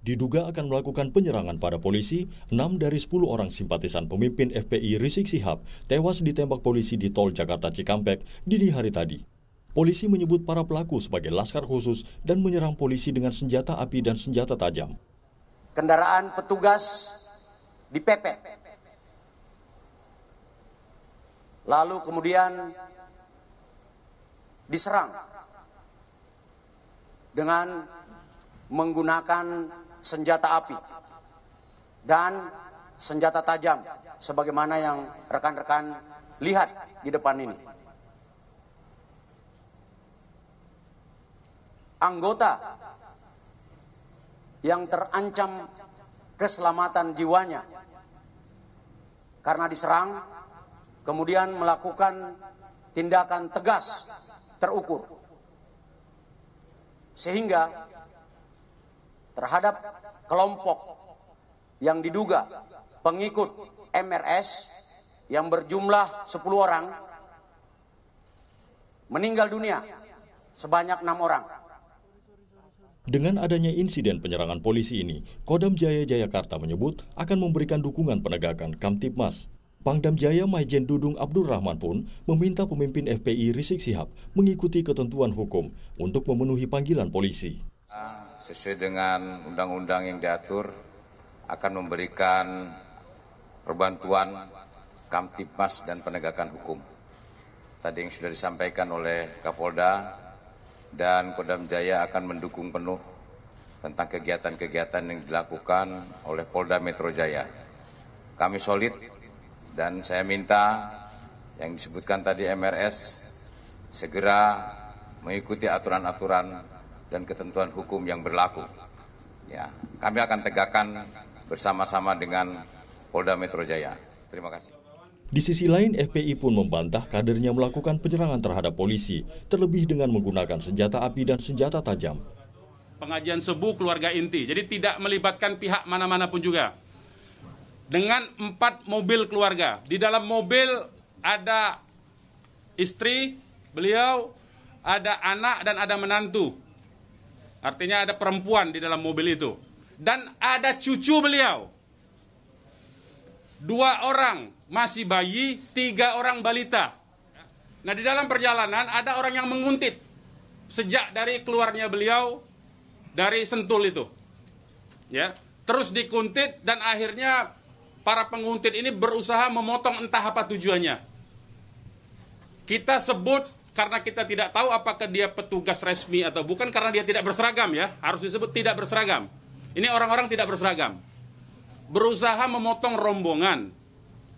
Diduga akan melakukan penyerangan pada polisi, 6 dari 10 orang simpatisan pemimpin FPI Rizik Syihab tewas ditembak polisi di tol Jakarta Cikampek dini hari tadi. Polisi menyebut para pelaku sebagai laskar khusus dan menyerang polisi dengan senjata api dan senjata tajam. Kendaraan petugas dipepet. Lalu kemudian diserang dengan menggunakan senjata api dan senjata tajam sebagaimana yang rekan-rekan lihat di depan ini. Anggota yang terancam keselamatan jiwanya karena diserang kemudian melakukan tindakan tegas terukur sehingga terhadap kelompok yang diduga pengikut MRS yang berjumlah 10 orang meninggal dunia sebanyak 6 orang. Dengan adanya insiden penyerangan polisi ini, Kodam Jaya Jayakarta menyebut akan memberikan dukungan penegakan Kamtibmas. Pangdam Jaya Maijen Dudung Abdurrahman pun meminta pemimpin FPI Rizik Syihab mengikuti ketentuan hukum untuk memenuhi panggilan polisi. Sesuai dengan undang-undang yang diatur akan memberikan perbantuan Kamtibmas dan penegakan hukum. Tadi yang sudah disampaikan oleh Kapolda dan Kodam Jaya akan mendukung penuh tentang kegiatan-kegiatan yang dilakukan oleh Polda Metro Jaya. Kami solid dan saya minta yang disebutkan tadi MRS segera mengikuti aturan-aturan dan ketentuan hukum yang berlaku. Ya, kami akan tegakkan bersama-sama dengan Polda Metro Jaya. Terima kasih. Di sisi lain, FPI pun membantah kadernya melakukan penyerangan terhadap polisi, terlebih dengan menggunakan senjata api dan senjata tajam. Pengajian subuh keluarga inti, jadi tidak melibatkan pihak mana-mana pun juga. Dengan 4 mobil keluarga, di dalam mobil ada istri beliau, ada anak dan ada menantu. Artinya ada perempuan di dalam mobil itu. Dan ada cucu beliau. 2 orang masih bayi, 3 orang balita. Nah, di dalam perjalanan ada orang yang menguntit. Sejak dari keluarnya beliau dari Sentul itu. Ya, terus dikuntit dan akhirnya para penguntit ini berusaha memotong entah apa tujuannya. Kita sebut karena kita tidak tahu apakah dia petugas resmi atau bukan karena dia tidak berseragam ya. Harus disebut tidak berseragam. Ini orang-orang tidak berseragam. Berusaha memotong rombongan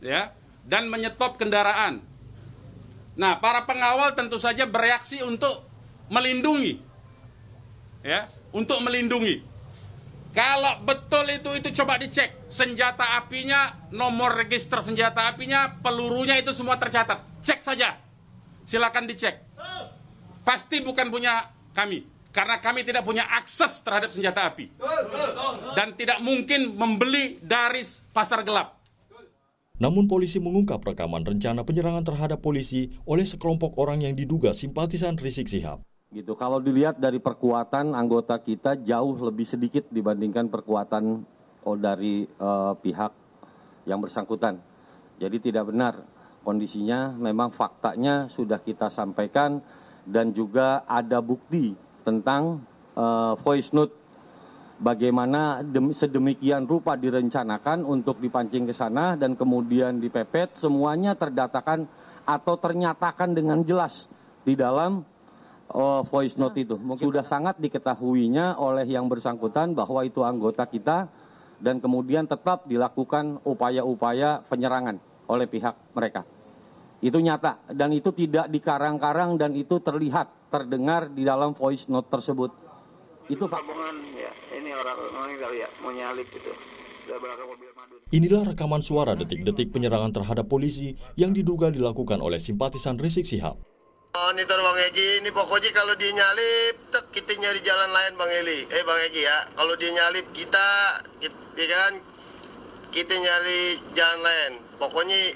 ya dan menyetop kendaraan. Nah, para pengawal tentu saja bereaksi untuk melindungi. Ya, untuk melindungi. Kalau betul itu coba dicek. Senjata apinya, nomor register senjata apinya, pelurunya itu semua tercatat. Cek saja. Silakan dicek. Pasti bukan punya kami. Karena kami tidak punya akses terhadap senjata api. Dan tidak mungkin membeli dari pasar gelap. Namun polisi mengungkap rekaman rencana penyerangan terhadap polisi oleh sekelompok orang yang diduga simpatisan Rizik Syihab. Gitu. Kalau dilihat dari perkuatan anggota kita jauh lebih sedikit dibandingkan perkuatan dari pihak yang bersangkutan. Jadi tidak benar. Kondisinya memang faktanya sudah kita sampaikan dan juga ada bukti tentang voice note bagaimana sedemikian rupa direncanakan untuk dipancing ke sana dan kemudian dipepet, semuanya terdatakan atau ternyatakan dengan jelas di dalam voice note itu. Mungkin sudah sangat diketahuinya oleh yang bersangkutan bahwa itu anggota kita dan kemudian tetap dilakukan upaya-upaya penyerangan oleh pihak mereka. Itu nyata dan itu tidak dikarang-karang dan itu terlihat, terdengar di dalam voice note tersebut. Itu ya, ini orang kali ya, mau nyalip itu. Inilah rekaman suara detik-detik penyerangan terhadap polisi yang diduga dilakukan oleh simpatisan Rizik Syihab. Monitor Bang Egi, ini pokoknya kalau dia nyalip, kita nyari jalan lain Bang Eli. Bang Egi ya, kalau dia nyalip kita kan, kita nyari jalan lain. Pokoknya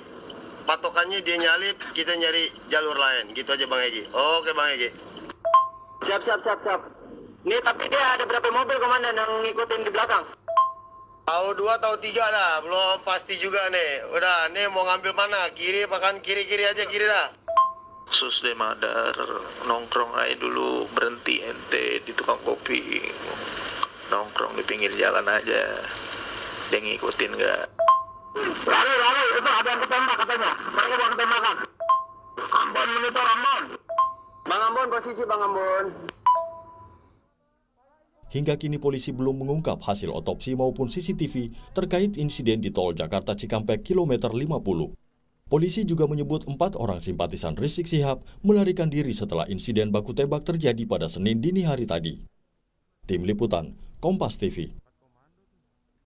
patokannya dia nyalip, kita nyari jalur lain. Gitu aja Bang Egi. Oke Bang Egi. Siap. Nih, tapi dia ada berapa mobil komandan yang ngikutin di belakang? Tahu 2, tahu 3 dah, belum pasti juga nih. Udah, nih mau ngambil mana? Kiri, makan kiri-kiri aja, kiri dah. Sus deh Madar, nongkrong aja dulu, berhenti ente di tukang kopi. Nongkrong di pinggir jalan aja. Dia ngikutin nggak? Lari, itu ada yang ketembak katanya. Mereka mau ketembakan. Ambon monitor, Ambon. Bang Ambon, posisi Bang Ambon. Hingga kini polisi belum mengungkap hasil otopsi maupun CCTV terkait insiden di tol Jakarta Cikampek kilometer 50. Polisi juga menyebut 4 orang simpatisan Rizik Syihab melarikan diri setelah insiden baku tembak terjadi pada Senin dini hari tadi. Tim Liputan, Kompas TV.